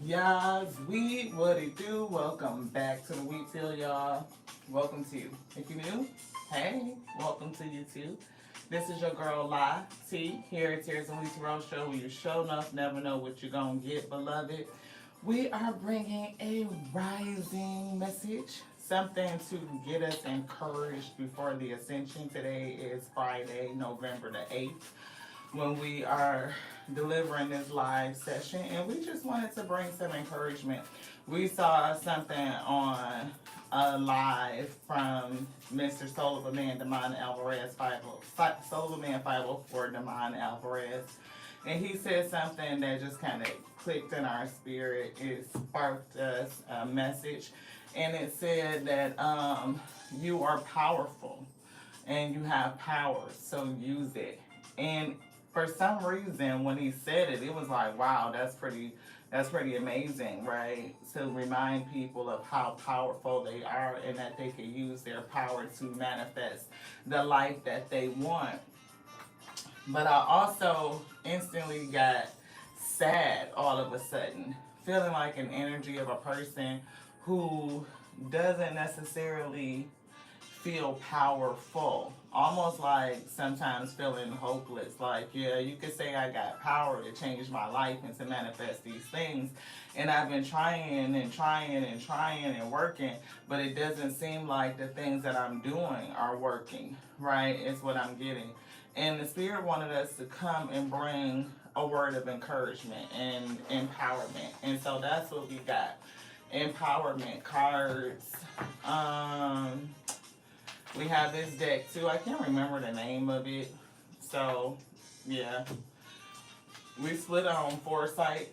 Y'all, what it do? Welcome back to the Wheat Field, y'all. Welcome to you. If you new, hey, welcome to you too. This is your girl La T here at Tears and Wheat Road Show, where you show enough, never know what you're gonna get, beloved. We are bringing a rising message, something to get us encouraged before the ascension. Today is Friday, November the 8th, when we are delivering this live session, and we just wanted to bring some encouragement. We saw something on a live from Mr. Solar Man Damon Alvarez, Solar Man 504 Damon Alvarez, and he said something that just kind of clicked in our spirit. It sparked us a message, and it said that you are powerful and you have power, so use it. And for some reason, when he said it, it was like, wow, that's pretty amazing, right? To remind people of how powerful they are and that they can use their power to manifest the life that they want. But I also instantly got sad all of a sudden, feeling like an energy of a person who doesn't necessarily feel powerful. Almost like sometimes feeling hopeless. Like, yeah, you could say I got power to change my life and to manifest these things. And I've been trying and trying and trying and working, but it doesn't seem like the things that I'm doing are working, right? It's what I'm getting. And the Spirit wanted us to come and bring a word of encouragement and empowerment. And so that's what we got. Empowerment cards. We have this deck too. I can't remember the name of it. So, yeah. We split on foresight,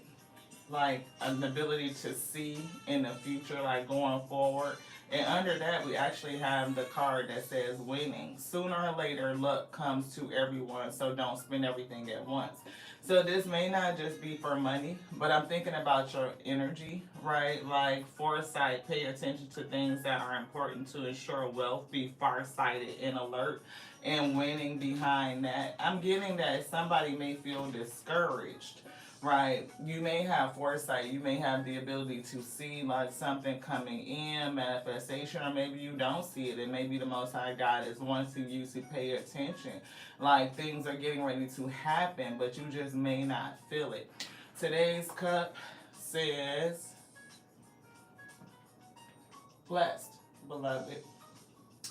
like an ability to see in the future, like going forward. And under that, we actually have the card that says winning. Sooner or later, luck comes to everyone, so don't spend everything at once. So this may not just be for money, but I'm thinking about your energy, right? Like foresight, pay attention to things that are important to ensure wealth, be farsighted and alert, and winning behind that. I'm getting that somebody may feel discouraged, right? You may have foresight, you may have the ability to see like something coming in, manifestation, or maybe you don't see it. And maybe the Most High God is wanting you to pay attention. Like things are getting ready to happen, but you just may not feel it. Today's cup says, blessed, beloved.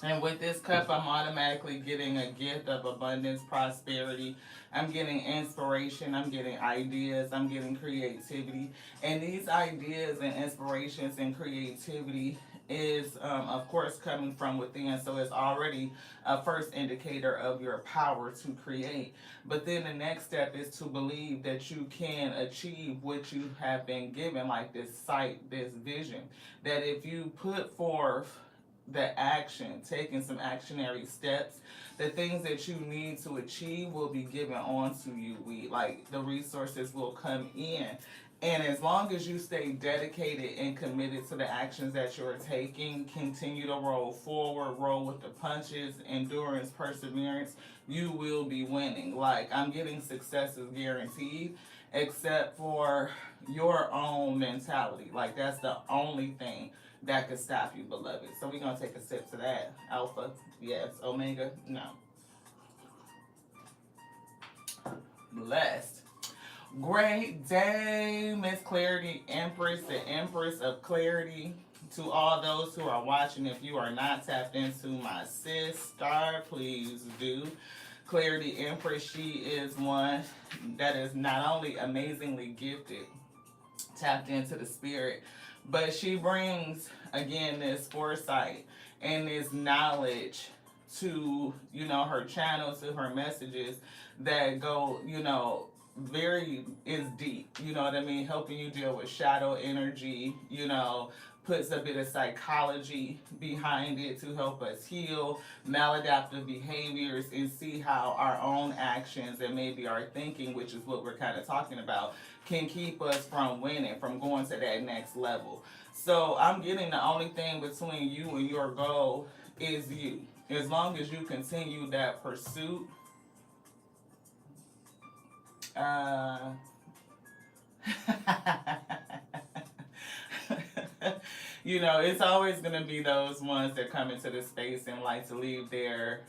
And with this cup, I'm automatically getting a gift of abundance, prosperity. I'm getting inspiration. I'm getting ideas. I'm getting creativity. And these ideas and inspirations and creativity is, of course, coming from within. So it's already a first indicator of your power to create. But then the next step is to believe that you can achieve what you have been given, like this sight, this vision. That if you put forth the action, taking some actionary steps, the things that you need to achieve will be given on to you. Like the resources will come in. And as long as you stay dedicated and committed to the actions that you're taking, continue to roll forward, roll with the punches, endurance, perseverance, you will be winning. Like I'm getting success is guaranteed, except for your own mentality. Like that's the only thing that could stop you, beloved. So we're gonna take a sip to that. Alpha, yes. Omega, no. Blessed. Great day, Miss Clarity Empress, the Empress of Clarity. To all those who are watching, if you are not tapped into my sister, please do. Clarity Empress, she is one that is not only amazingly gifted, tapped into the spirit, but she brings again this foresight and this knowledge to her channel, to her messages that go very is deep, you know what I mean, helping you deal with shadow energy, puts a bit of psychology behind it to help us heal maladaptive behaviors and see how our own actions and maybe our thinking, which is what we're kind of talking about, can keep us from winning, from going to that next level. So I'm getting the only thing between you and your goal is you. As long as you continue that pursuit, uh, You know, it's always gonna be those ones that come into the space and like to leave their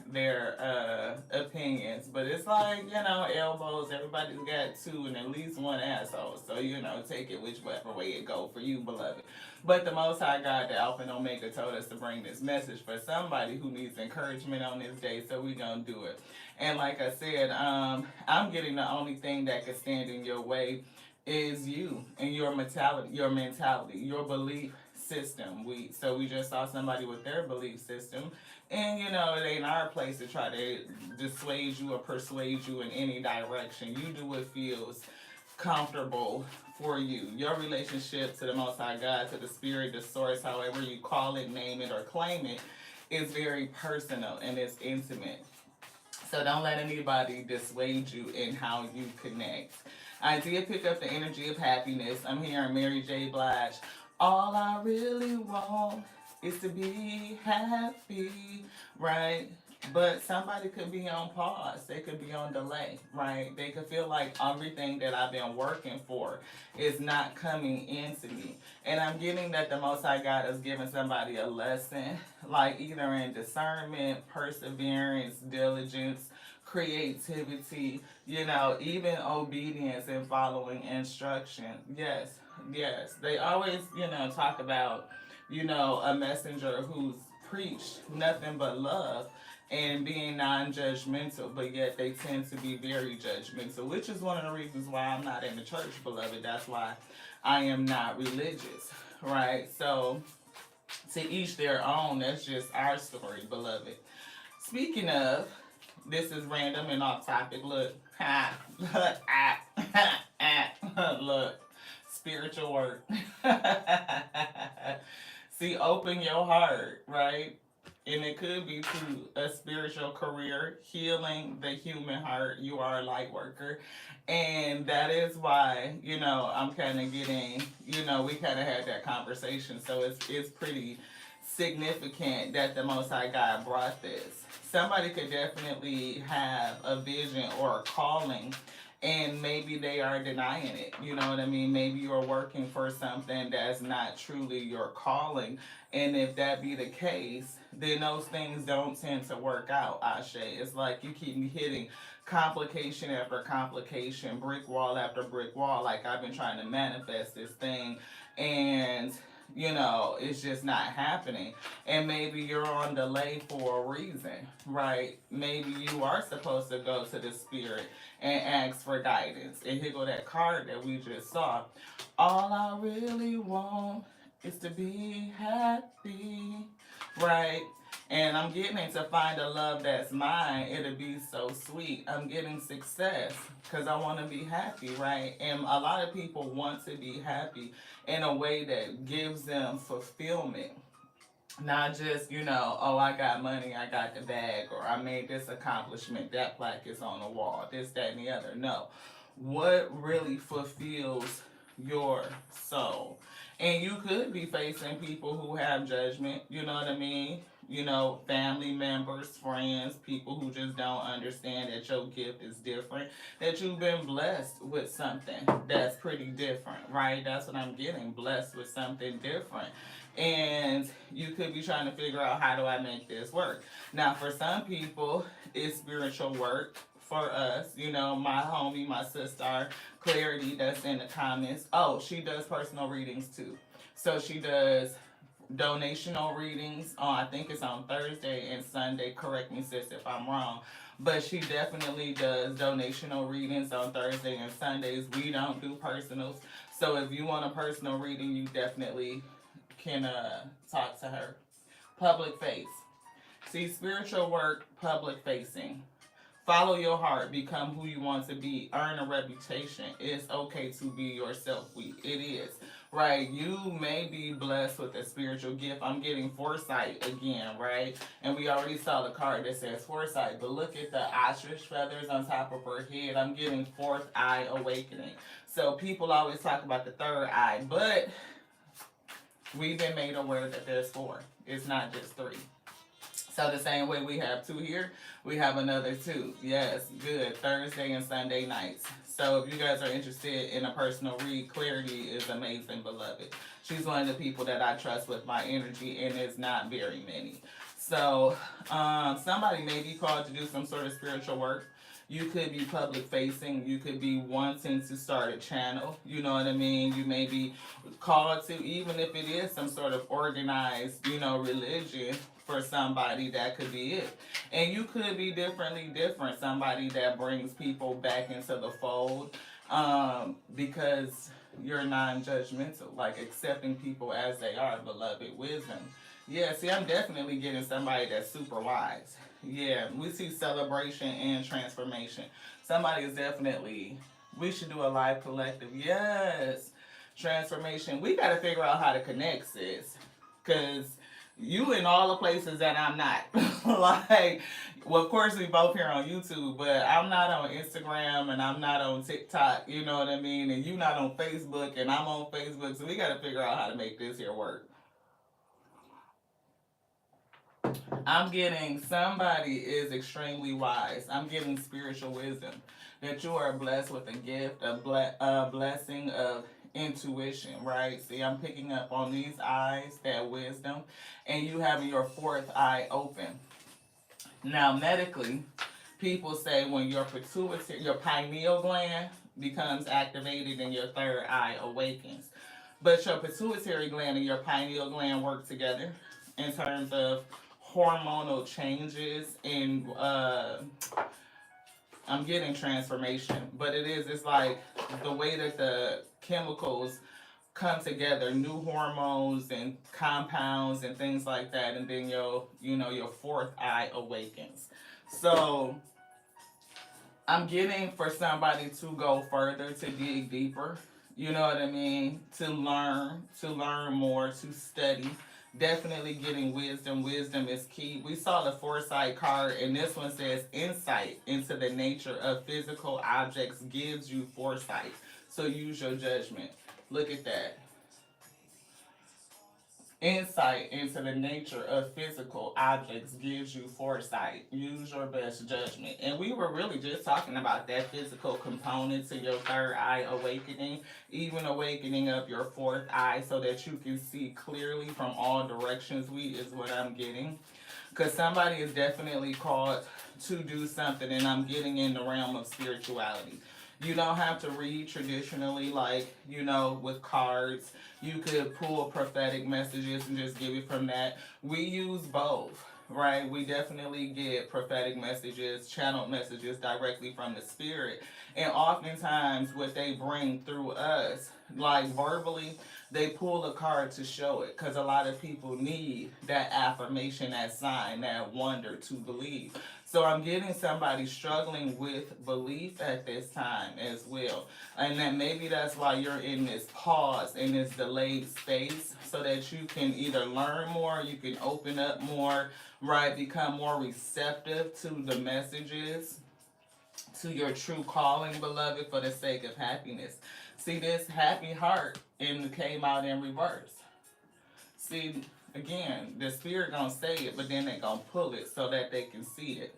opinions. But it's like, you know, elbows, everybody's got two and at least one asshole. So, you know, take it whichever way it go for you, beloved. But the Most High God, the Alpha and Omega, told us to bring this message for somebody who needs encouragement on this day, so we gonna do it. And like I said, I'm getting the only thing that could stand in your way is you and your mentality, your belief system. We just saw somebody with their belief system, and you know it ain't our place to try to dissuade you or persuade you in any direction. You do what feels comfortable for you. Your relationship to the Most High God, to the Spirit, the Source, however you call it, name it, or claim it, is very personal and it's intimate. So don't let anybody dissuade you in how you connect. I did pick up the energy of happiness. I'm hearing Mary J. Blige. All I really want is to be happy, right? But somebody could be on pause. They could be on delay, right? They could feel like everything that I've been working for is not coming into me. And I'm getting that the Most High God is giving somebody a lesson, like either in discernment, perseverance, diligence, creativity, you know, even obedience and following instruction. Yes, yes. They always, you know, talk about, you know, a messenger who's preached nothing but love and being non-judgmental, but yet they tend to be very judgmental, which is one of the reasons why I'm not in the church, beloved. That's why I am not religious, right? So to each their own. That's just our story, beloved. Speaking of, this is random and off topic. Look, look, spiritual work. See, open your heart, right? And it could be to a spiritual career, healing the human heart. You are a light worker. And that is why, you know, I'm kind of getting, you know, we kind of had that conversation. So it's pretty significant that the Most High God brought this. Somebody could definitely have a vision or a calling, and maybe they are denying it. You know what I mean? Maybe you're working for something that's not truly your calling. And if that be the case, then those things don't tend to work out, Ashe. It's like you keep hitting complication after complication, brick wall after brick wall. Like I've been trying to manifest this thing, and you know, it's just not happening. And maybe you're on delay for a reason, right? Maybe you are supposed to go to the Spirit and ask for guidance. And here go that card that we just saw. All I really want is to be happy, right? And I'm getting it to find a love that's mine. It'll be so sweet. I'm getting success because I want to be happy, right? And a lot of people want to be happy in a way that gives them fulfillment. Not just, you know, oh, I got money, I got the bag, or I made this accomplishment, that plaque is on the wall, this, that, and the other. No. What really fulfills your soul? And you could be facing people who have judgment, you know what I mean? You know, family members, friends, people who just don't understand that your gift is different, that you've been blessed with something that's pretty different, right? That's what I'm getting, blessed with something different. And you could be trying to figure out, how do I make this work? Now, for some people, it's spiritual work. For us, you know, my homie, my sister, Clarity, that's in the comments. Oh, she does personal readings too. So she does donational readings on, I think it's on Thursday and Sunday. Correct me, sis, if I'm wrong. But she definitely does donational readings on Thursday and Sundays. We don't do personals. So if you want a personal reading, you definitely can talk to her. Public face. See, spiritual work, public facing. Follow your heart, become who you want to be, earn a reputation. It's okay to be yourself. It is, right? You may be blessed with a spiritual gift. I'm getting foresight again, right? And we already saw the card that says foresight, but look at the ostrich feathers on top of her head. I'm getting fourth eye awakening. So people always talk about the third eye, but we've been made aware that there's four. It's not just three. So the same way we have two here, we have another two. Yes, good. Thursday and Sunday nights. So if you guys are interested in a personal read, Clarity is amazing, beloved. She's one of the people that I trust with my energy, and it's not very many. So somebody may be called to do some sort of spiritual work. You could be public facing. You could be wanting to start a channel. You know what I mean? You may be called to, even if it is some sort of organized, religion for somebody, that could be it. And you could be differently different. Somebody that brings people back into the fold, because you're non-judgmental, like accepting people as they are, beloved. Wisdom. Yeah, see, I'm definitely getting somebody that's super wise. Yeah, we see celebration and transformation. Somebody is definitely, we should do a live collective. Yes, transformation. We got to figure out how to connect, sis. Because you in all the places that I'm not. Like, well, of course, we both here on YouTube, but I'm not on Instagram and I'm not on TikTok, you know what I mean? And you not on Facebook and I'm on Facebook. So we got to figure out how to make this here work. I'm getting somebody is extremely wise. I'm getting spiritual wisdom. That you are blessed with a gift, a blessing of intuition, right? See, I'm picking up on these eyes, that wisdom, and you having your fourth eye open. Now, medically, people say when your pituitary, your pineal gland becomes activated and your third eye awakens. But your pituitary gland and your pineal gland work together in terms of hormonal changes in I'm getting transformation, but it's like the way that the chemicals come together, new hormones and compounds and things like that, and then your fourth eye awakens. So I'm getting for somebody to go further, to dig deeper. You know what I mean? To learn more, to study. Definitely getting wisdom. Wisdom is key. We saw the foresight card, and this one says insight into the nature of physical objects gives you foresight. So use your judgment. Look at that. Insight into the nature of physical objects gives you foresight. Use your best judgment. And we were really just talking about that physical component to your third eye awakening, even awakening of your fourth eye so that you can see clearly from all directions. Is what I'm getting. Because somebody is definitely called to do something, and I'm getting in the realm of spirituality. You don't have to read traditionally, like, with cards. You could pull prophetic messages and just give it from that. We use both, right? We definitely get prophetic messages, channeled messages directly from the spirit. And oftentimes, what they bring through us, like verbally, they pull a card to show it, because a lot of people need that affirmation, that sign, that wonder to believe. So I'm getting somebody struggling with belief at this time as well. And that maybe that's why you're in this pause, in this delayed space, so that you can either learn more, you can open up more, right? Become more receptive to the messages, to your true calling, beloved, for the sake of happiness. See, this happy heart came out in reverse. See, again, the spirit gonna say it, but then they gonna pull it so that they can see it,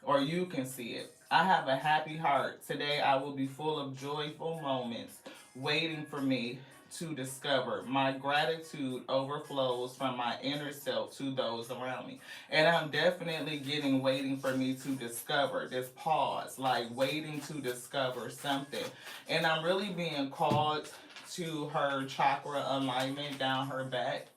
or you can see it. I have a happy heart. Today I will be full of joyful moments waiting for me to discover. My gratitude overflows from my inner self to those around me. And I'm definitely getting waiting for me to discover, this pause, like waiting to discover something. And I'm really being called to her chakra alignment down her back,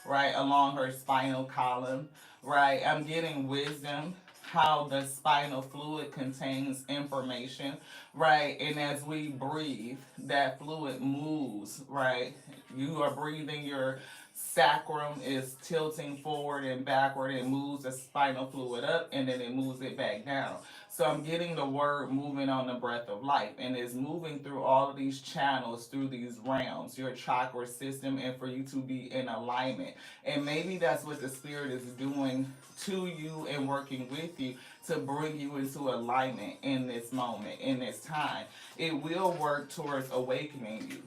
right, along her spinal column, right. I'm getting wisdom, how the spinal fluid contains information, right? And as we breathe, that fluid moves, right? You are breathing, your sacrum is tilting forward and backward, and moves the spinal fluid up, and then it moves it back down. So I'm getting the word moving on the breath of life, and it's moving through all of these channels, through these realms, your chakra system, and for you to be in alignment. And maybe that's what the spirit is doing to you and working with you to bring you into alignment in this moment, in this time. It will work towards awakening you.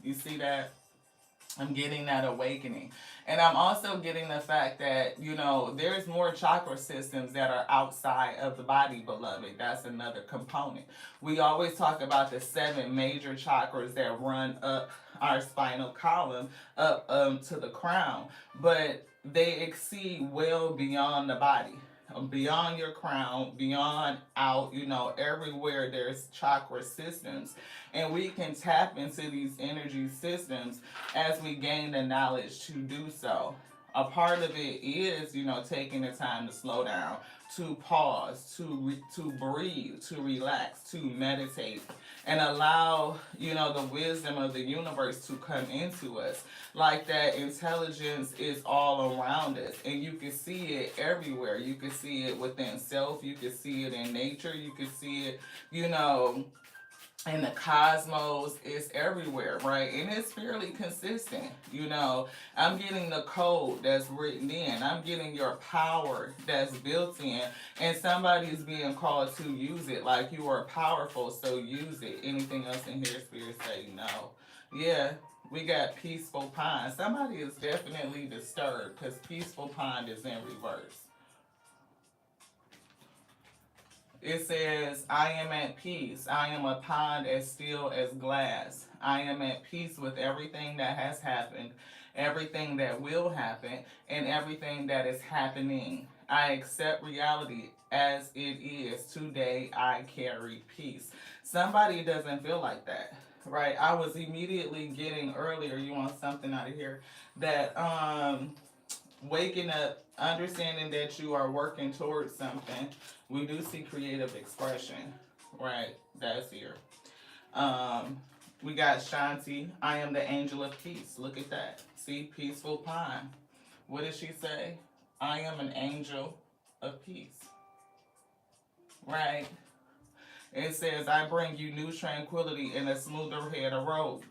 You see that? I'm getting that awakening. And I'm also getting the fact that, there's more chakra systems that are outside of the body, beloved. That's another component. We always talk about the 7 major chakras that run up our spinal column, up to the crown, but they exceed well beyond the body, beyond your crown, beyond out, everywhere there's chakra systems. And we can tap into these energy systems as we gain the knowledge to do so. A part of it is, taking the time to slow down, to pause, to breathe, to relax, to meditate, and allow, the wisdom of the universe to come into us. Like that intelligence is all around us, and you can see it everywhere. You can see it within self. You can see it in nature. You can see it, and the cosmos is everywhere, right? And it's fairly consistent. I'm getting the code that's written in. I'm getting your power that's built in. And somebody's being called to use it. Like, you are powerful, so use it. Anything else in here, Spirit say no. Yeah, we got Peaceful Pine. Somebody is definitely disturbed because Peaceful Pine is in reverse. It says, I am at peace. I am a pond as still as glass. I am at peace with everything that has happened, everything that will happen, and everything that is happening. I accept reality as it is. Today, I carry peace. Somebody doesn't feel like that, right? I was immediately getting earlier, you want something out of here, that waking up, understanding that you are working towards something. We do see creative expression, right? That's here. We got Shanti. I am the angel of peace. Look at that. See, Peaceful Pine. What did she say? I am an angel of peace, right? It says, I bring you new tranquility and a smoother road.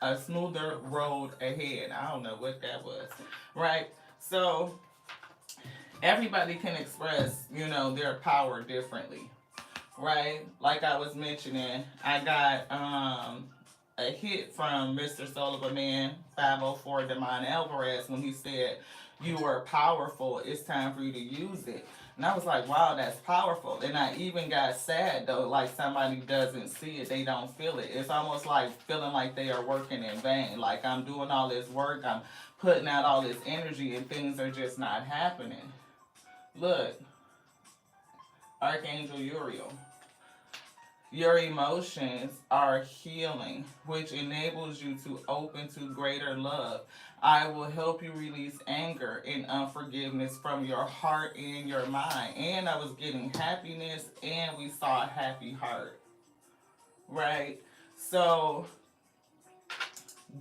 A smoother road ahead. I don't know what that was, right? So everybody can express, their power differently, right? Like I was mentioning, I got a hit from Mr. Sullivan Man 504 Demond Alvarez when he said, you are powerful, it's time for you to use it. And I was like, wow, that's powerful. And I even got sad though, like somebody doesn't see it, they don't feel it. It's almost like feeling like they are working in vain. Like, I'm doing all this work, I'm putting out all this energy, and things are just not happening. Look, Archangel Uriel. Your emotions are healing, which enables you to open to greater love. I will help you release anger and unforgiveness from your heart and your mind. And I was getting happiness, and we saw a happy heart, right? So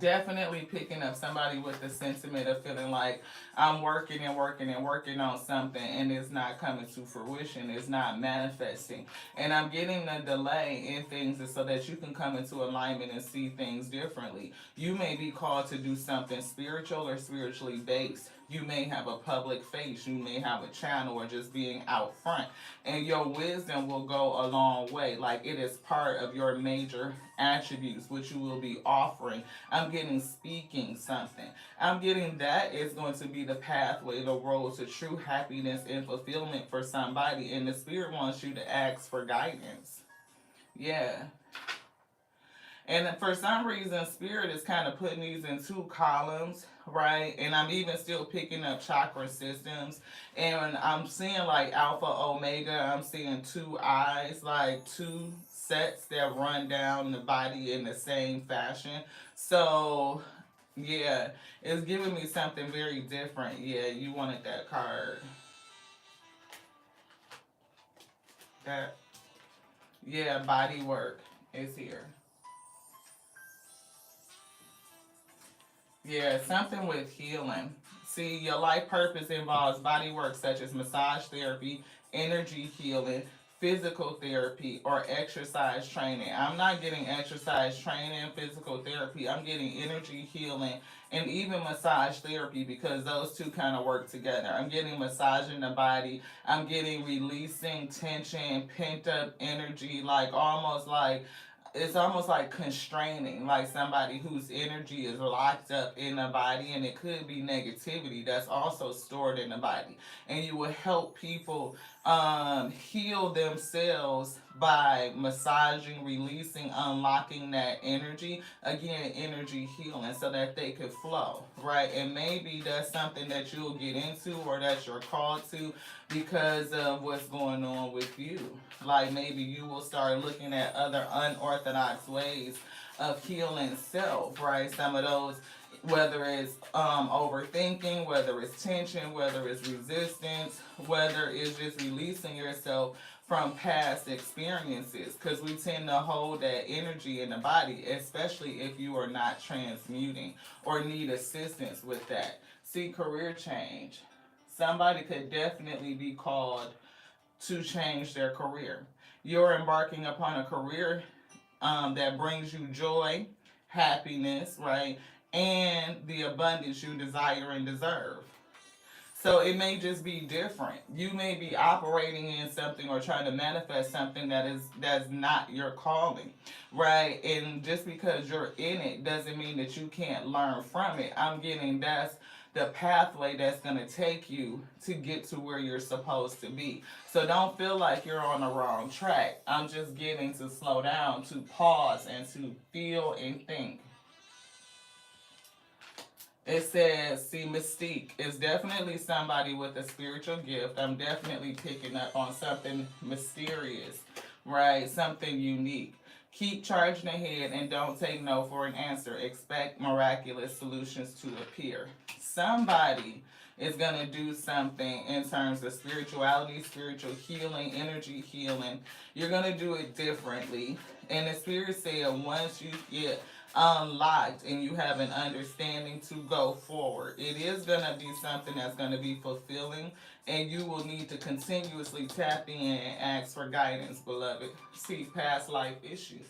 definitely picking up somebody with the sentiment of feeling like I'm working and working and working on something and it's not coming to fruition, it's not manifesting. And I'm getting the delay in things so that you can come into alignment and see things differently. You may be called to do something spiritual or spiritually based. You may have a public face, you may have a channel, or just being out front. And your wisdom will go a long way. Like, it is part of your major attributes, which you will be offering. I'm getting speaking something. I'm getting that is going to be the pathway, the road to true happiness and fulfillment for somebody. And the Spirit wants you to ask for guidance. Yeah. And for some reason, Spirit is kind of putting these in 2 columns, right? And I'm even still picking up chakra systems. And I'm seeing like Alpha, Omega. I'm seeing 2 eyes, like 2 sets that run down the body in the same fashion. So, yeah, it's giving me something very different. Yeah, you wanted that card. That, yeah, body work is here. Yeah, something with healing. See, your life purpose involves body work such as massage therapy, energy healing, physical therapy, or exercise training. I'm not getting exercise training, physical therapy. I'm getting energy healing and even massage therapy, because those 2 kind of work together. I'm getting massaging the body. I'm getting releasing tension, pent up energy, like almost like it's almost like constraining, like somebody whose energy is locked up in the body, and it could be negativity that's also stored in the body. And you will help people heal themselves by massaging, releasing, unlocking that energy. Again, energy healing so that they could flow, right? And maybe that's something that you'll get into or that you're called to because of what's going on with you. Like maybe you will start looking at other unorthodox ways of healing self, right? Some of those, whether it's overthinking, whether it's tension, whether it's resistance, whether it's just releasing yourself from past experiences, because we tend to hold that energy in the body, especially if you are not transmuting or need assistance with that. See, career change. Somebody could definitely be called to change their career. You're embarking upon a career that brings you joy, happiness, right? And the abundance you desire and deserve. So it may just be different. You may be operating in something or trying to manifest something that's not your calling, right? And just because you're in it doesn't mean that you can't learn from it. I'm getting that's the pathway that's going to take you to get to where you're supposed to be. So don't feel like you're on the wrong track. I'm just getting to slow down, to pause, and to feel and think. It says, see, Mystique is definitely somebody with a spiritual gift. I'm definitely picking up on something mysterious, right? Something unique. Keep charging ahead and don't take no for an answer. Expect miraculous solutions to appear. Somebody is going to do something in terms of spirituality, spiritual healing, energy healing. You're going to do it differently. And the Spirit said once you get unlocked and you have an understanding to go forward, it is going to be something that's going to be fulfilling, and you will need to continuously tap in and ask for guidance, beloved. See, past life issues.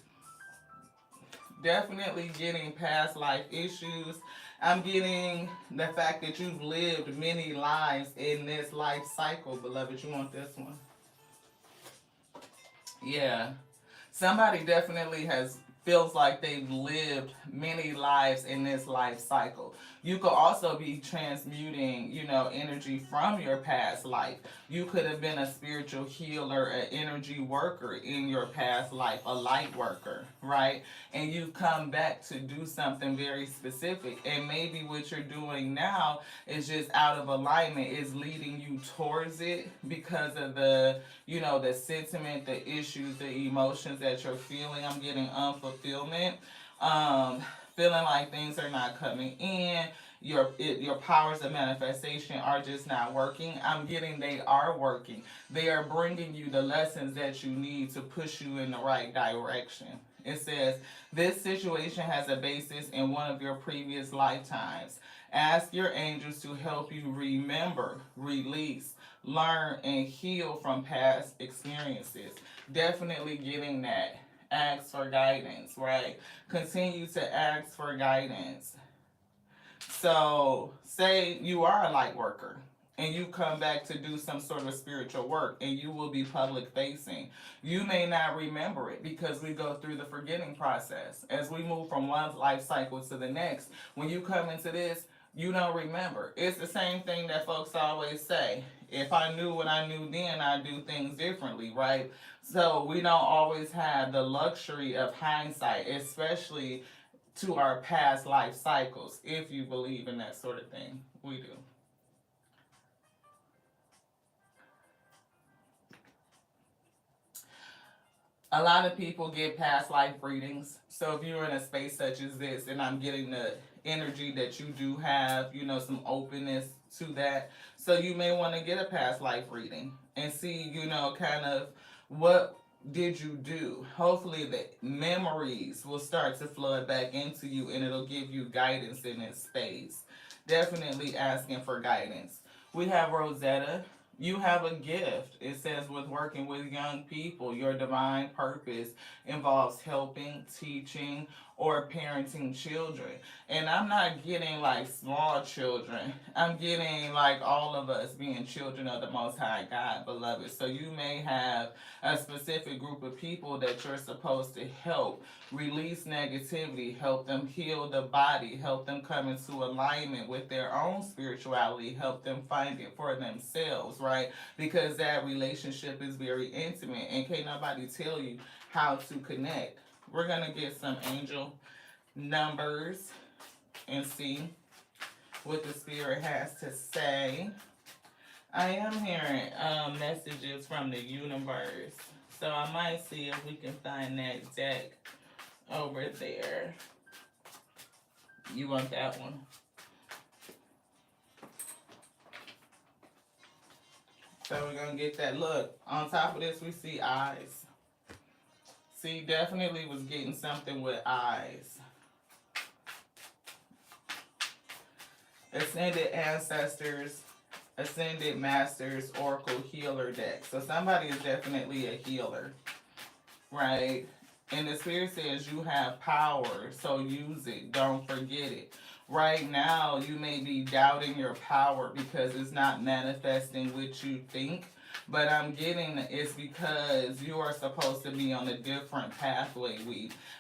Definitely getting past life issues. I'm getting the fact that you've lived many lives in this life cycle, beloved. You want this one? Yeah. Somebody definitely has feels like they've lived many lives in this life cycle. You could also be transmuting, energy from your past life. You could have been a spiritual healer, an energy worker in your past life, a light worker, right? And you've come back to do something very specific. And maybe what you're doing now is just out of alignment, is leading you towards it because of the sentiment, the issues, the emotions that you're feeling. I'm getting unfulfillment, feeling like things are not coming in. Your powers of manifestation are just not working. I'm getting they are working. They are bringing you the lessons that you need to push you in the right direction. It says, this situation has a basis in one of your previous lifetimes. Ask your angels to help you remember, release, learn, and heal from past experiences. Definitely getting that. Ask for guidance, right? Continue to ask for guidance. So, say you are a light worker and you come back to do some sort of spiritual work and you will be public facing. You may not remember it because we go through the forgetting process. As we move from one life cycle to the next, when you come into this, you don't remember. It's the same thing that folks always say. If I knew what I knew then, I'd do things differently, right? So we don't always have the luxury of hindsight, especially to our past life cycles, if you believe in that sort of thing. We do. A lot of people get past life readings. So if you're in a space such as this, and I'm getting the energy that you do have, some openness to that. So you may want to get a past life reading and see, kind of what did you do. Hopefully the memories will start to flood back into you and it'll give you guidance in this space. Definitely asking for guidance. We have Rosetta. You have a gift. It says with working with young people, your divine purpose involves helping, teaching, or parenting children. And I'm not getting like small children. I'm getting like all of us being children of the Most High God, beloved. So you may have a specific group of people that you're supposed to help release negativity, help them heal the body, help them come into alignment with their own spirituality, help them find it for themselves, right? Because that relationship is very intimate and can't nobody tell you how to connect. We're going to get some angel numbers and see what the spirit has to say. I am hearing messages from the universe, so I might see if we can find that deck over there. You want that one? So we're gonna get that. Look, on top of this, we see eyes. See, definitely was getting something with eyes. Ascended Ancestors, Ascended Masters, Oracle Healer deck. So somebody is definitely a healer, right? And the Spirit says you have power, so use it. Don't forget it. Right now, you may be doubting your power because it's not manifesting what you think. But I'm getting it's because you are supposed to be on a different pathway,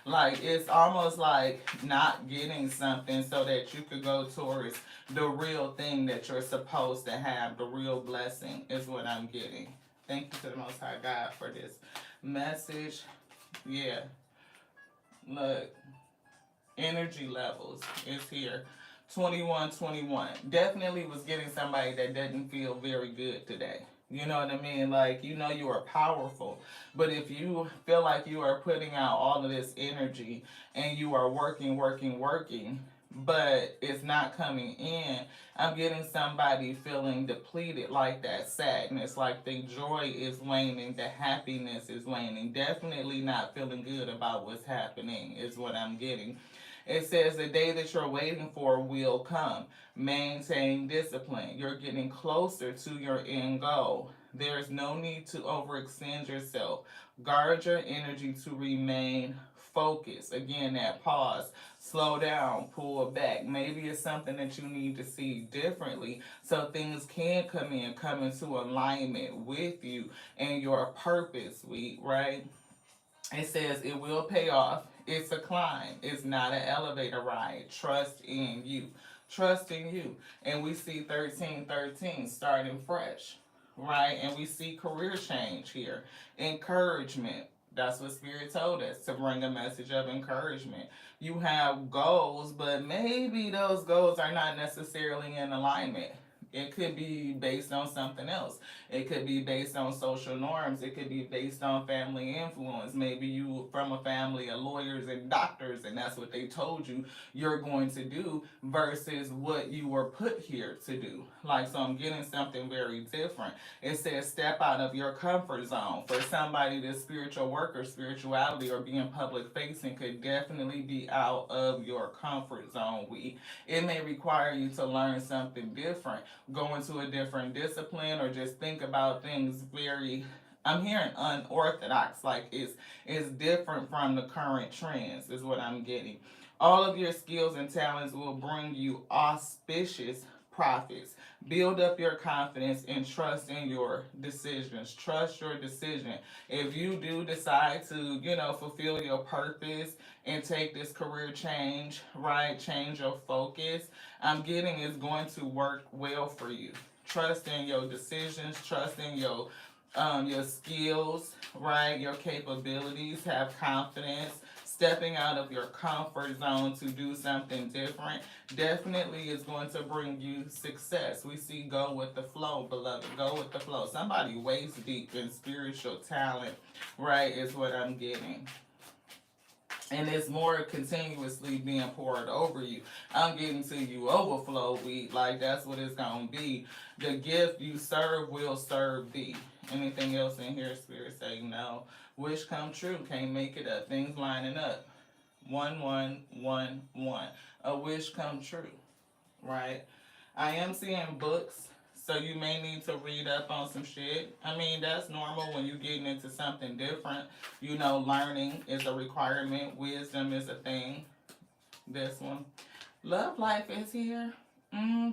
like it's almost like not getting something so that you could go towards the real thing that you're supposed to have. The real blessing is what I'm getting. Thank you to the Most High God for this message. Yeah. Look, energy levels is here. 2121. Definitely was getting somebody that doesn't feel very good today. You know what I mean? Like, you know you are powerful. But if you feel like you are putting out all of this energy and you are working, but it's not coming in, I'm getting somebody feeling depleted, like that sadness, like the joy is waning, the happiness is waning. Definitely not feeling good about what's happening is what I'm getting. It says the day that you're waiting for will come. Maintain discipline. You're getting closer to your end goal. There's no need to overextend yourself. Guard your energy to remain focused. Again, that pause. Slow down, pull back. Maybe it's something that you need to see differently so things can come into alignment with you and your purpose, right? It says it will pay off. It's a climb. It's not an elevator ride. Trust in you. Trust in you. And we see 1313 starting fresh, right? And we see career change here. Encouragement. That's what Spirit told us, to bring a message of encouragement. You have goals, but maybe those goals are not necessarily in alignment. It could be based on something else. It could be based on social norms. It could be based on family influence. Maybe you from a family of lawyers and doctors, and that's what they told you you're going to do versus what you were put here to do. Like, so I'm getting something very different. It says step out of your comfort zone. For somebody that's spiritual worker, spirituality, or being public facing could definitely be out of your comfort zone. It may require you to learn something different, go into a different discipline, or just think about things very, I'm hearing unorthodox, like it's different from the current trends is what I'm getting. All of your skills and talents will bring you auspicious profits. Build up your confidence and trust in your decisions. Trust your decision. If you do decide to, fulfill your purpose and take this career change, right? Change your focus. I'm getting is going to work well for you. Trust in your decisions. Trust in your skills, right? Your capabilities. Have confidence. Stepping out of your comfort zone to do something different definitely is going to bring you success. We see go with the flow, beloved. Go with the flow. Somebody waist deep in spiritual talent, right, is what I'm getting. And it's more continuously being poured over you. I'm getting to you overflow, like that's what it's going to be. The gift you serve will serve thee. Anything else in here, Spirit saying no. Wish come true, can't make it up. Things lining up. 1111. A wish come true, right? I am seeing books, So you may need to read up on some shit. I mean, that's normal when you're getting into something different. You know, learning is a requirement. Wisdom is a thing. This one. Love life is here.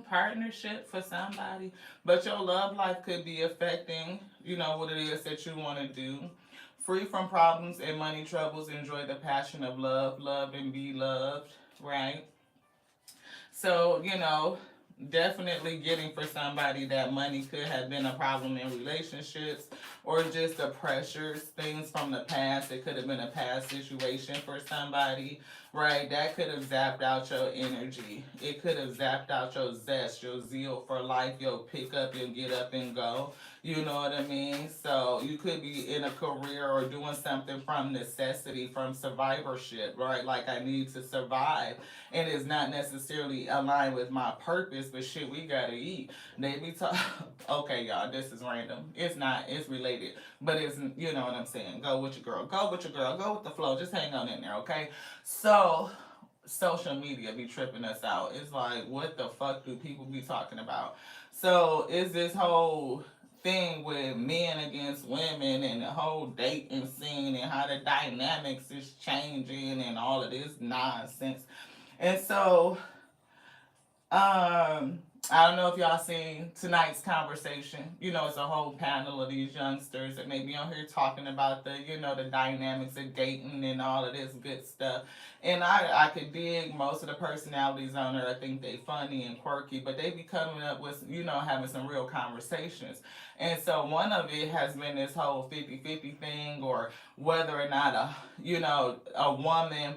Partnership for somebody. But your love life could be affecting, you know, what it is that you want to do. Free from problems and money troubles. Enjoy the passion of love. Love and be loved. Right? So, you know, definitely getting for somebody that money could have been a problem in relationships or just the pressures, things from the past. It could have been a past situation for somebody, right? That could have zapped out your energy. It could have zapped out your zest, your zeal for life, your pick up, your get up and go. You know what I mean? So you could be in a career or doing something from necessity, from survivorship, right? Like I need to survive. And it's not necessarily aligned with my purpose, but shit, we gotta eat. They be talk. Okay, y'all, this is random. It's not. It's related, but it's, you know what I'm saying. Go with your girl. Go with your girl. Go with the flow. Just hang on in there, okay? So, social media be tripping us out. It's like, what the fuck do people be talking about? So, is this whole thing with men against women and the whole dating scene and how the dynamics is changing and all of this nonsense. And so, I don't know if y'all seen tonight's conversation. You know, it's a whole panel of these youngsters that may be on here talking about the, you know, the dynamics of dating and all of this good stuff. And I could dig most of the personalities on there. I think they funny and quirky, but they be coming up with, you know, having some real conversations. And so one of it has been this whole 50-50 thing, or whether or not you know, a woman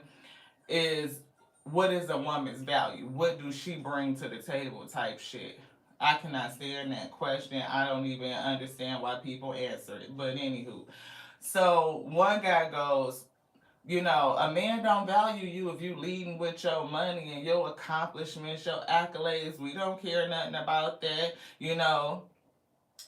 is, what is a woman's value? What do she bring to the table type shit? I cannot stand that question. I don't even understand why people answer it. But anywho. So one guy goes, you know, a man don't value you if you leading with your money and your accomplishments, your accolades. We don't care nothing about that, you know.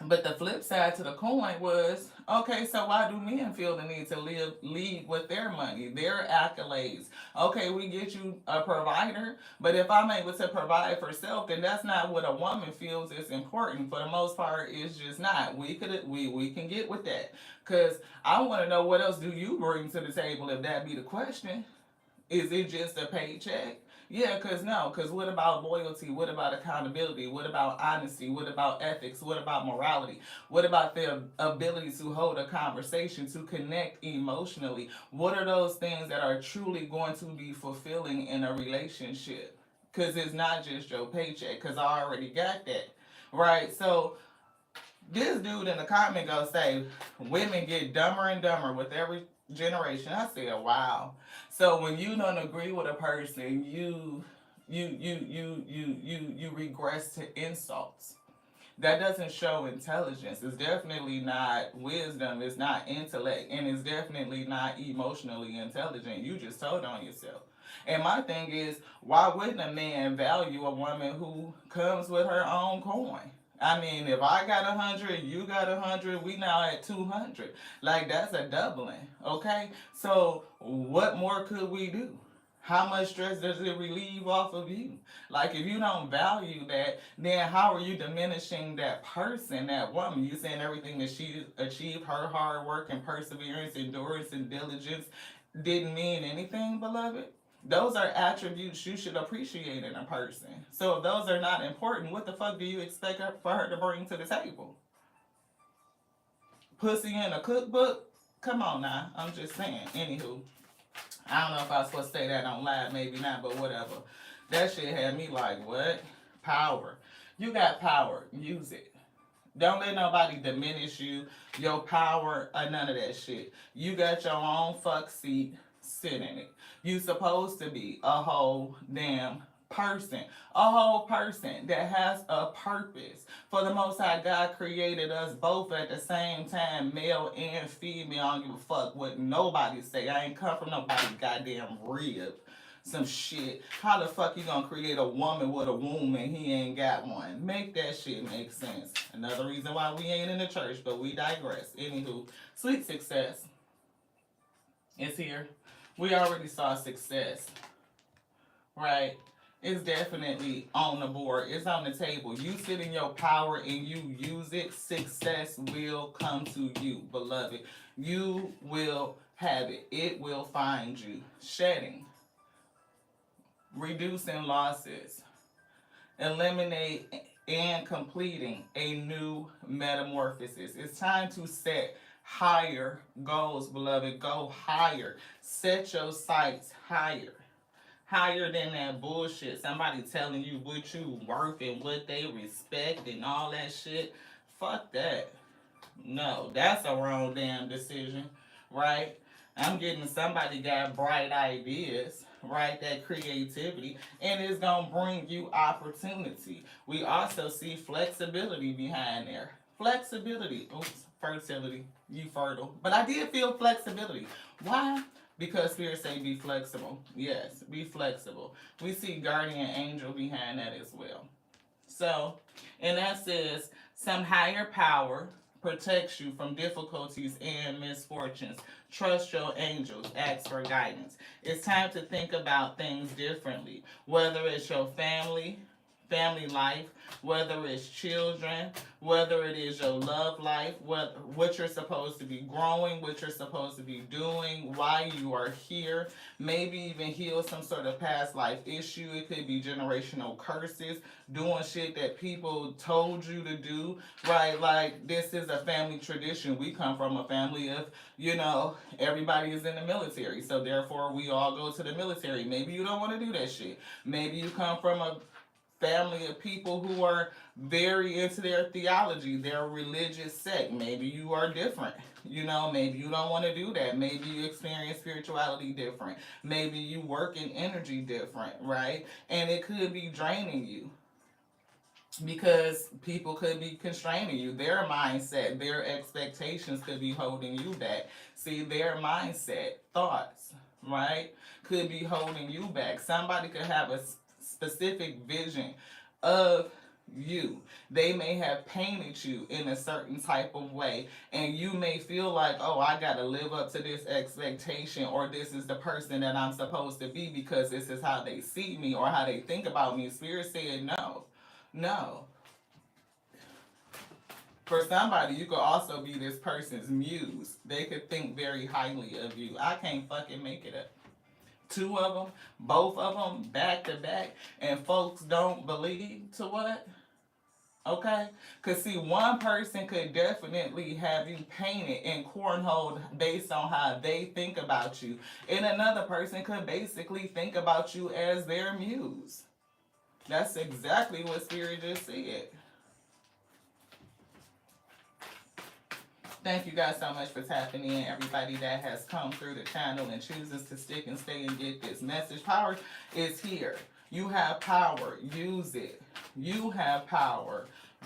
But the flip side to the coin was, okay, so why do men feel the need to lead with their money, their accolades? Okay, we get you a provider, but if I'm able to provide for self, then that's not what a woman feels is important. For the most part, it's just not. We can get with that. Cause I want to know, what else do you bring to the table if that be the question? Is it just a paycheck? Yeah, because no, because what about loyalty? What about accountability? What about honesty? What about ethics? What about morality? What about the ability to hold a conversation, to connect emotionally? What are those things that are truly going to be fulfilling in a relationship? Because it's not just your paycheck, because I already got that. Right? So this dude in the comment goes say, women get dumber and dumber with every generation. I said, wow. So when you don't agree with a person, you regress to insults. That doesn't show intelligence. It's definitely not wisdom. It's not intellect, and it's definitely not emotionally intelligent. You just told on yourself. And my thing is, why wouldn't a man value a woman who comes with her own coin? I mean, if I got 100, you got 100, we now at 200. Like, that's a doubling, okay? So what more could we do? How much stress does it relieve off of you? Like, if you don't value that, then how are you diminishing that person, that woman? You saying everything that she achieved, her hard work and perseverance, endurance, and diligence didn't mean anything, beloved? Those are attributes you should appreciate in a person. So if those are not important, what the fuck do you expect for her to bring to the table? Pussy in a cookbook? Come on now. I'm just saying. Anywho, I don't know if I was supposed to say that on live, maybe not, but whatever. That shit had me like, what? Power. You got power. Use it. Don't let nobody diminish you, your power, or none of that shit. You got your own fuck seat. Sit in it. You supposed to be a whole damn person. A whole person that has a purpose. For the Most High, God created us both at the same time, male and female. I don't give a fuck what nobody say. I ain't come from nobody's goddamn rib. Some shit. How the fuck you gonna create a woman with a womb and he ain't got one? Make that shit make sense. Another reason why we ain't in the church, but we digress. Anywho, sweet success is here. We already saw success, right? It's definitely on the board. It's on the table. You sit in your power and you use it. Success will come to you, beloved. You will have it. It will find you. Shedding, reducing losses, eliminate and completing a new metamorphosis. It's time to set higher goals, beloved. Go higher. Set your sights higher. Higher than that bullshit. Somebody telling you what you worth and what they respect and all that shit. Fuck that. No, that's a wrong damn decision, right? I'm getting somebody got bright ideas, right? That creativity, and it's gonna bring you opportunity. We also see flexibility behind there. Flexibility. Oops, fertility. You fertile. But I did feel flexibility. Why? Because Spirit say be flexible. Yes, be flexible. We see guardian angel behind that as well. So, and that says some higher power protects you from difficulties and misfortunes. Trust your angels. Ask for guidance. It's time to think about things differently. Whether it's your family life, whether it's children, whether it is your love life, what you're supposed to be growing, what you're supposed to be doing, why you are here, maybe even heal some sort of past life issue. It could be generational curses, doing shit that people told you to do, right? Like, this is a family tradition. We come from a family of, everybody is in the military, so therefore we all go to the military. Maybe you don't want to do that shit. Maybe you come from a family of people who are very into their theology, their religious sect. Maybe you are different. Maybe you don't want to do that. Maybe you experience spirituality different. Maybe you work in energy different, right? And it could be draining you because people could be constraining you. Their mindset, their expectations could be holding you back. See, their mindset, thoughts, right, could be holding you back. Somebody could have a specific vision of you. They may have painted you in a certain type of way, and you may feel like, oh, I got to live up to this expectation, or this is the person that I'm supposed to be because this is how they see me or how they think about me. Spirit said, no, no. For somebody, you could also be this person's muse. They could think very highly of you. I can't fucking make it up. Two of them, both of them, back to back, and folks don't believe to what? Okay? Because, see, one person could definitely have you painted and cornholed based on how they think about you, and another person could basically think about you as their muse. That's exactly what Spirit just said. Thank you guys so much for tapping in. Everybody that has come through the channel and chooses to stick and stay and get this message. Power is here. You have power. Use it. You have power.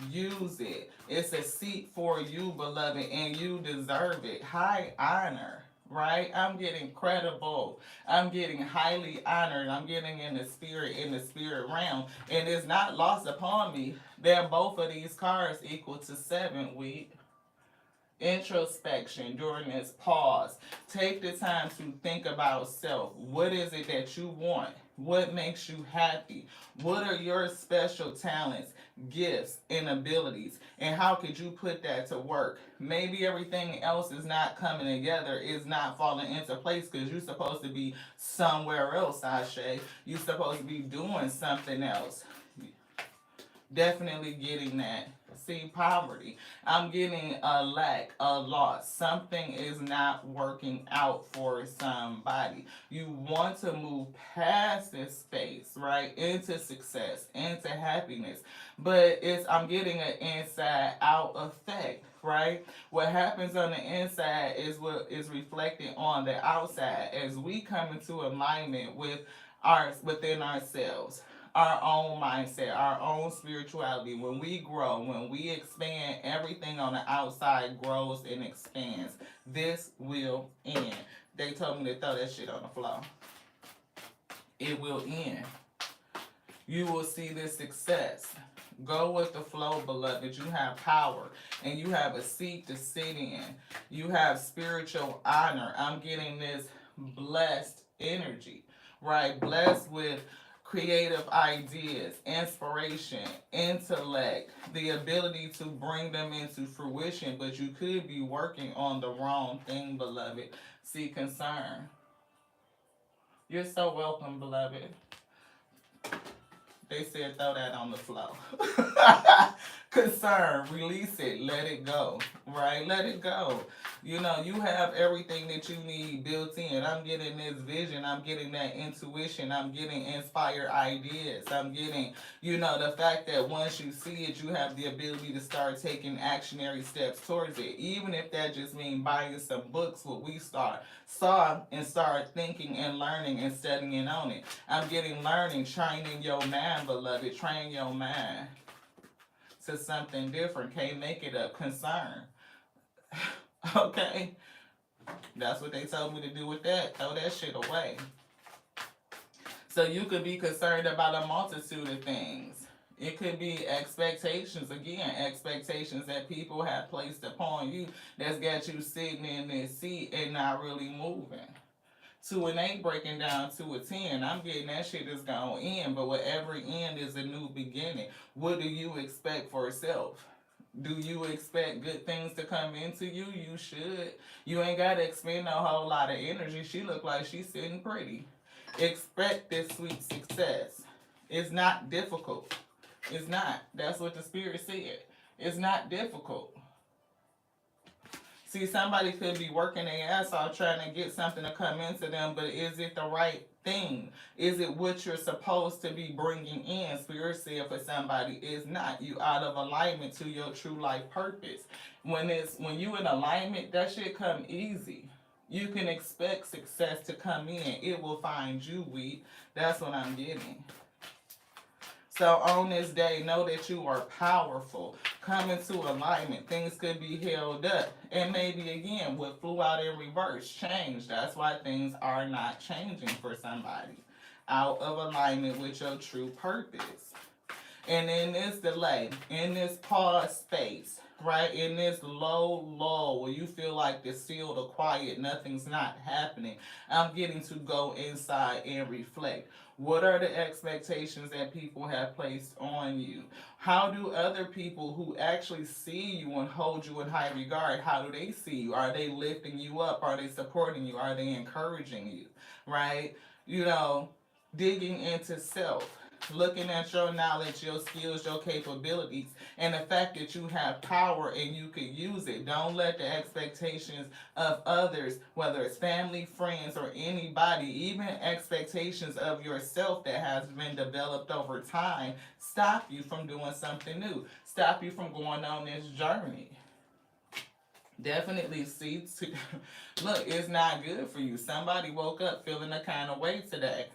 Use it. It's a seat for you, beloved, and you deserve it. High honor. Right? I'm getting credible. I'm getting highly honored. I'm getting in the spirit realm. And it's not lost upon me that both of these cards equal to 7 weeks. Introspection during this pause. Take the time to think about self. What is it that you want? What makes you happy? What are your special talents, gifts, and abilities? And how could you put that to work? Maybe everything else is not coming together, is not falling into place because you're supposed to be somewhere else, Ashe. You're supposed to be doing something else. Definitely getting that. See, poverty. I'm getting a lack, a loss. Something is not working out for somebody. You want to move past this space, right? Into success, into happiness. But I'm getting an inside out effect, right? What happens on the inside is what is reflected on the outside as we come into alignment within ourselves, our own mindset, our own spirituality. When we grow, when we expand, everything on the outside grows and expands. This will end. They told me to throw that shit on the floor. It will end. You will see this success. Go with the flow, beloved. You have power and you have a seat to sit in. You have spiritual honor. I'm getting this blessed energy, right? Blessed with creative ideas, inspiration, intellect, the ability to bring them into fruition, but you could be working on the wrong thing, beloved. See, concern. You're so welcome, beloved. They said throw that on the floor. Concern, release it, let it go, right? Let it go. You know, you have everything that you need built in. I'm getting this vision, I'm getting that intuition, I'm getting inspired ideas, I'm getting, you know, the fact that once you see it, you have the ability to start taking actionary steps towards it. Even if that just means buying some books, what we saw and start thinking and learning and studying on it. I'm getting learning, training your mind, beloved, train your mind to something different. Can't make it up. Concern. Okay? That's what they told me to do with that. Throw that shit away. So you could be concerned about a multitude of things. It could be expectations, again, expectations that people have placed upon you that's got you sitting in this seat and not really moving. To an 8 breaking down to a 10. I'm getting that shit is gonna end, but with every end is a new beginning. What do you expect for yourself? Do you expect good things to come into you? You should. You ain't gotta expend a whole lot of energy. She look like she's sitting pretty. Expect this sweet success. It's not difficult. It's not. That's what the spirit said. It's not difficult. See, somebody could be working their ass off trying to get something to come into them, but is it the right thing? Is it what you're supposed to be bringing in? Spirit said for somebody is not. You out of alignment to your true life purpose. When you in alignment, that shit come easy. You can expect success to come in. It will find you, weak. That's what I'm getting. So on this day, know that you are powerful. Come into alignment. Things could be held up. And maybe again, what flew out in reverse changed. That's why things are not changing for somebody. Out of alignment with your true purpose. And in this delay, in this pause space, right, in this low lull where you feel like the still, the quiet, nothing's not happening, I'm getting to go inside and reflect. What are the expectations that people have placed on you? How do other people who actually see you and hold you in high regard, how do they see you? Are they lifting you up? Are they supporting you? Are they encouraging you? Right? You know, digging into self. Looking at your knowledge, your skills, your capabilities, and the fact that you have power and you could use it. Don't let the expectations of others, whether it's family, friends, or anybody, even expectations of yourself that has been developed over time, stop you from doing something new. Stop you from going on this journey. Definitely see, look, it's not good for you. Somebody woke up feeling a kind of way today.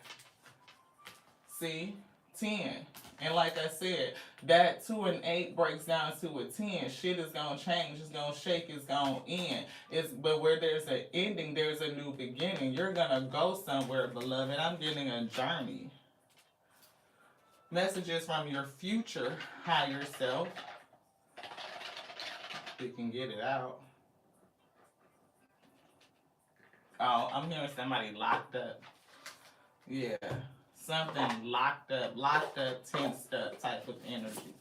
See? 10. And like I said, that 2 and 8 breaks down to a 10. Shit is gonna change, it's gonna shake, it's gonna end. But where there's an ending, there's a new beginning. You're gonna go somewhere, beloved. I'm getting a journey. Messages from your future higher self. We can get it out. Oh, I'm hearing somebody locked up. Yeah. Something locked up, tensed up type of energy.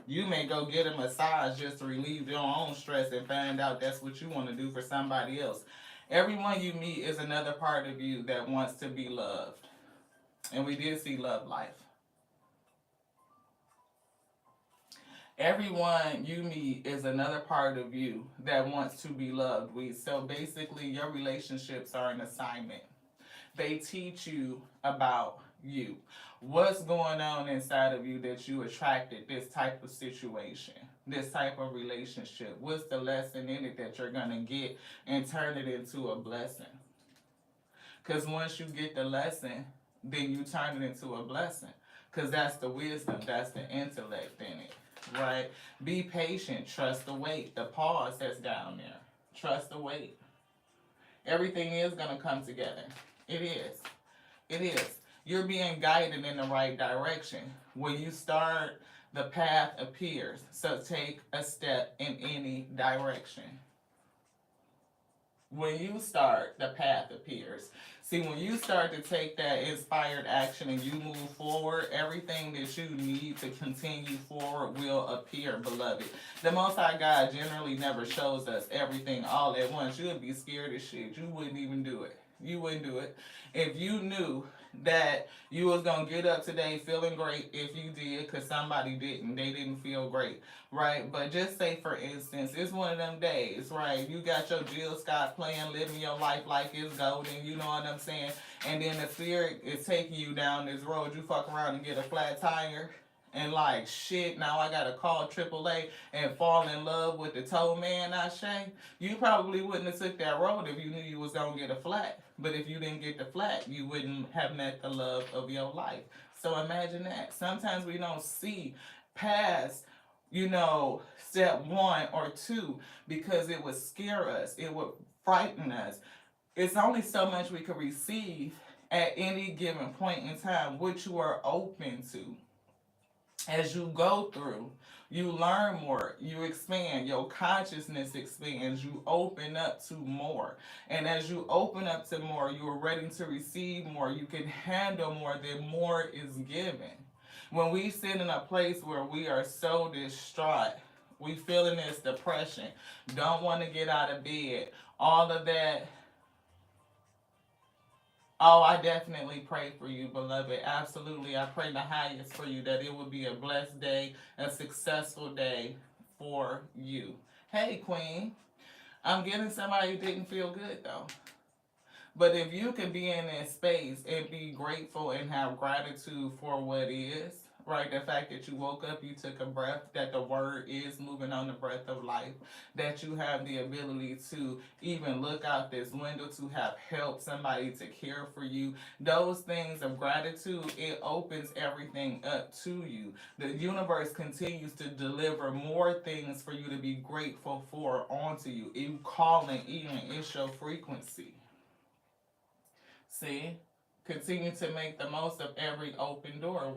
You may go get a massage just to relieve your own stress and find out that's what you want to do for somebody else. Everyone you meet is another part of you that wants to be loved. And we did see love life. Everyone you meet is another part of you that wants to be loved. So basically, your relationships are an assignment. They teach you about you. What's going on inside of you that you attracted this type of situation, this type of relationship? What's the lesson in it that you're going to get and turn it into a blessing? Because once you get the lesson, then you turn it into a blessing. Because that's the wisdom, that's the intellect in it, right? Be patient, trust the wait, the pause that's down there. Trust the wait. Everything is going to come together. It is. It is. You're being guided in the right direction. When you start, the path appears. So take a step in any direction. When you start, the path appears. See, when you start to take that inspired action and you move forward, everything that you need to continue forward will appear, beloved. The Most High God generally never shows us everything all at once. You'd be scared as shit. You wouldn't even do it. You wouldn't do it. If you knew that you was going to get up today feeling great, if you did, because somebody didn't, they didn't feel great, right? But just say, for instance, it's one of them days, right? You got your Jill Scott playing, living your life like it's golden, you know what I'm saying? And then the spirit is taking you down this road. You fuck around and get a flat tire. And like, shit, now I gotta call AAA and fall in love with the tow man, Ashe. You probably wouldn't have took that road if you knew you was gonna get a flat. But if you didn't get the flat, you wouldn't have met the love of your life. So imagine that. Sometimes we don't see past, step one or two because it would scare us. It would frighten us. It's only so much we could receive at any given point in time, which you are open to. As you go through, you learn more, you expand, your consciousness expands, you open up to more. And as you open up to more, you are ready to receive more, you can handle more, then more is given. When we sit in a place where we are so distraught, we feeling this depression, don't want to get out of bed, all of that. Oh, I definitely pray for you, beloved. Absolutely. I pray the highest for you, that it will be a blessed day, a successful day for you. Hey, Queen. I'm getting somebody who didn't feel good, though. But if you can be in that space and be grateful and have gratitude for what is, right? The fact that you woke up, you took a breath, that the word is moving on the breath of life, that you have the ability to even look out this window, to have help, somebody to care for you. Those things of gratitude, it opens everything up to you. The universe continues to deliver more things for you to be grateful for onto you. You calling even, it's your frequency. See? Continue to make the most of every open door.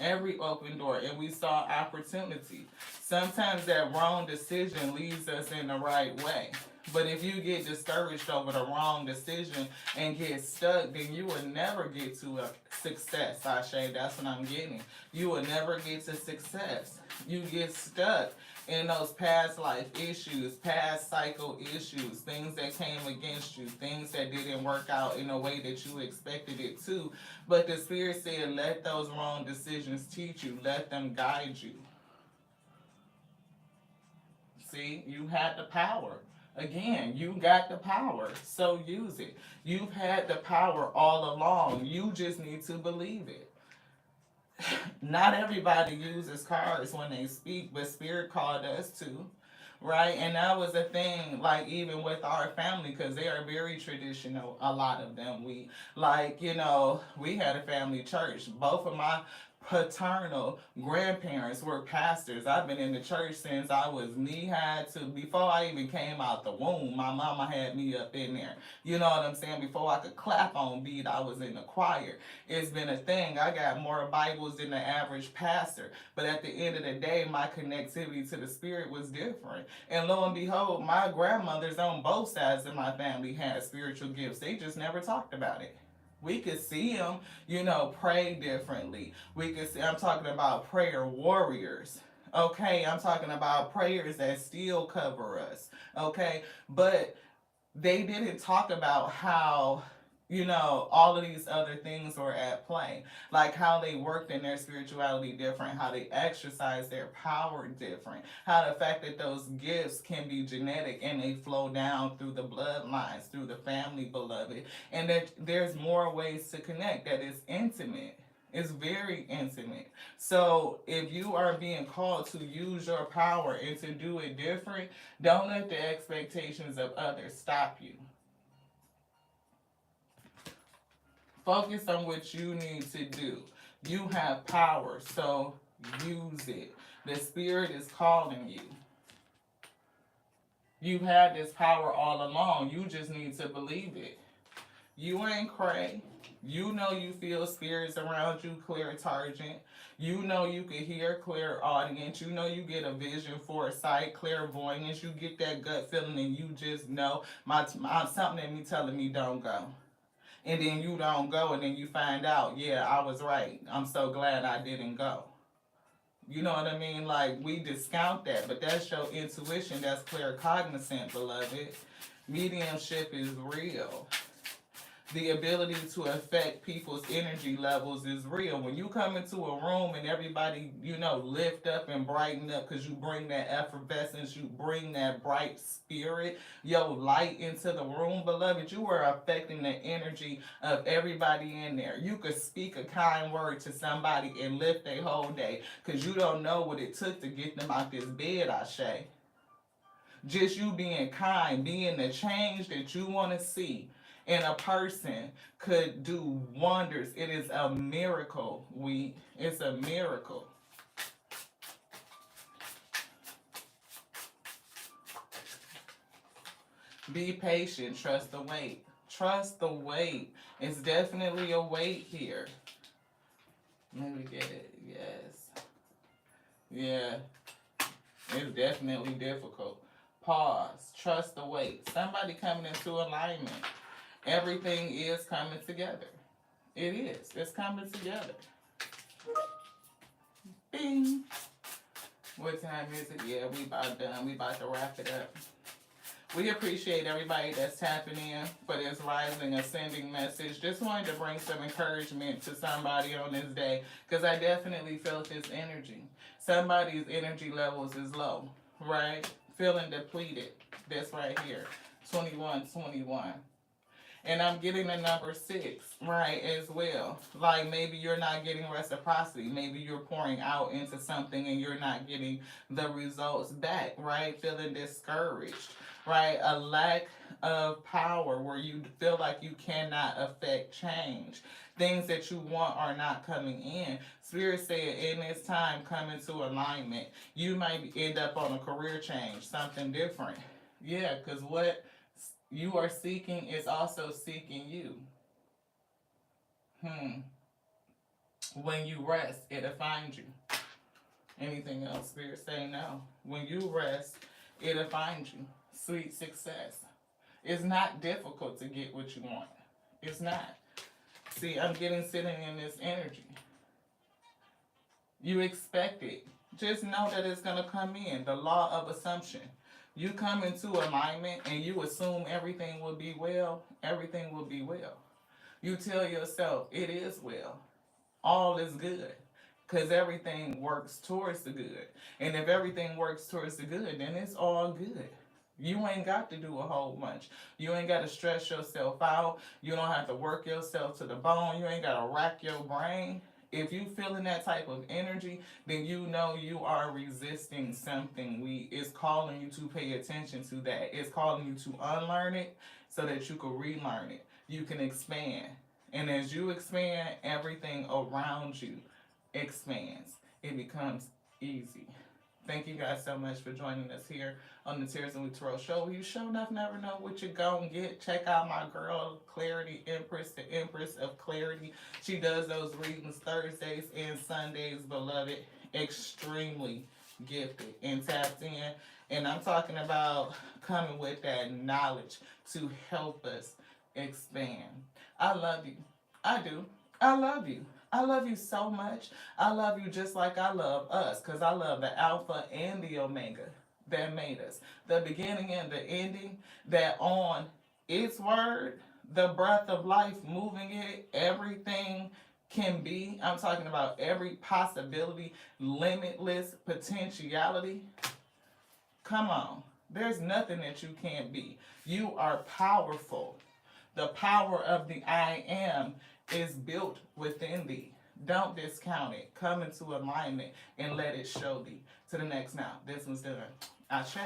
Every open door, and we saw opportunity. Sometimes that wrong decision leads us in the right way. But if you get discouraged over the wrong decision and get stuck, then you will never get to a success, Ashe. That's what I'm getting. You will never get to success. You get stuck in those past life issues, past cycle issues, things that came against you, things that didn't work out in a way that you expected it to. But the Spirit said, let those wrong decisions teach you, let them guide you. See, you had the power. Again, you got the power, so use it. You've had the power all along. You just need to believe it. Not everybody uses cards when they speak, but Spirit called us to, right? And that was a thing, like even with our family, because they are very traditional. A lot of them, we had a family church. Both of my paternal grandparents were pastors. I've been in the church since I was knee high to before I even came out the womb. My mama had me up in there. You know what I'm saying? Before I could clap on beat, I was in the choir. It's been a thing. I got more Bibles than the average pastor. But at the end of the day, my connectivity to the Spirit was different. And lo and behold, my grandmothers on both sides of my family had spiritual gifts. They just never talked about it. We could see them, pray differently. We could see, I'm talking about prayer warriors. Okay, I'm talking about prayers that still cover us. Okay, but they didn't talk about how, all of these other things were at play. Like how they worked in their spirituality different, how they exercise their power different, how the fact that those gifts can be genetic and they flow down through the bloodlines, through the family, beloved. And that there's more ways to connect, that is intimate. It's very intimate. So if you are being called to use your power and to do it different, don't let the expectations of others stop you. Focus on what you need to do. You have power, so use it. The Spirit is calling you. You've had this power all along. You just need to believe it. You ain't cray. You know you feel spirits around you, clairtargent. You know you can hear clairaudience. You know you get a vision, foresight, clairvoyance. You get that gut feeling and you just know something in me telling me don't go. And then you don't go and then you find out, yeah, I was right. I'm so glad I didn't go. You know what I mean? Like, we discount that, but that's your intuition. That's claircognizant, beloved. Mediumship is real. The ability to affect people's energy levels is real. When you come into a room and everybody, lift up and brighten up because you bring that effervescence, you bring that bright spirit, your light into the room, beloved, you are affecting the energy of everybody in there. You could speak a kind word to somebody and lift their whole day because you don't know what it took to get them out this bed, Ashe. Just you being kind, being the change that you want to see in a person could do wonders. It is a miracle. It's a miracle. Be patient. Trust the wait. Trust the wait. It's definitely a wait here. Let me get it. Yes. Yeah. It's definitely difficult. Pause. Trust the wait. Somebody coming into alignment. Everything is coming together. It is. It's coming together. Bing. What time is it? Yeah, we about done. We about to wrap it up. We appreciate everybody that's tapping in for this rising, ascending message. Just wanted to bring some encouragement to somebody on this day because I definitely felt this energy. Somebody's energy levels is low, right? Feeling depleted. This right here, 2121. And I'm getting the number 6, right, as well. Like maybe you're not getting reciprocity. Maybe you're pouring out into something and you're not getting the results back, right? Feeling discouraged, right? A lack of power where you feel like you cannot affect change. Things that you want are not coming in. Spirit said in this time, come into alignment. You might end up on a career change, something different. Yeah, because what you are seeking is also seeking you. When you rest, it'll find you. Anything else, Spirit say no. When you rest, it'll find you. Sweet success. It's not difficult to get what you want. It's not. See, I'm sitting in this energy. You expect it. Just know that it's going to come in. The law of assumption. You come into alignment and you assume everything will be well, everything will be well. You tell yourself it is well. All is good. Because everything works towards the good. And if everything works towards the good, then it's all good. You ain't got to do a whole bunch. You ain't got to stress yourself out. You don't have to work yourself to the bone. You ain't got to rack your brain. If you feeling that type of energy, then you know you are resisting something. It's calling you to pay attention to that. It's calling you to unlearn it so that you can relearn it. You can expand. And as you expand, everything around you expands. It becomes easy. Thank you guys so much for joining us here on the Tears and Tarot Show. You sure enough never know what you're going to get. Check out my girl, Clarity Empress, the Empress of Clarity. She does those readings Thursdays and Sundays, beloved. Extremely gifted and tapped in. And I'm talking about coming with that knowledge to help us expand. I love you. I do. I love you. I love you so much. I love you just like I love us because I love the Alpha and the Omega that made us. The beginning and the ending, that on its word, the breath of life, moving it, everything can be. I'm talking about every possibility, limitless potentiality. Come on. There's nothing that you can't be. You are powerful. The power of the I am is built within thee. Don't discount it. Come into alignment and let it show thee. To the next now. This one's done. Ashe.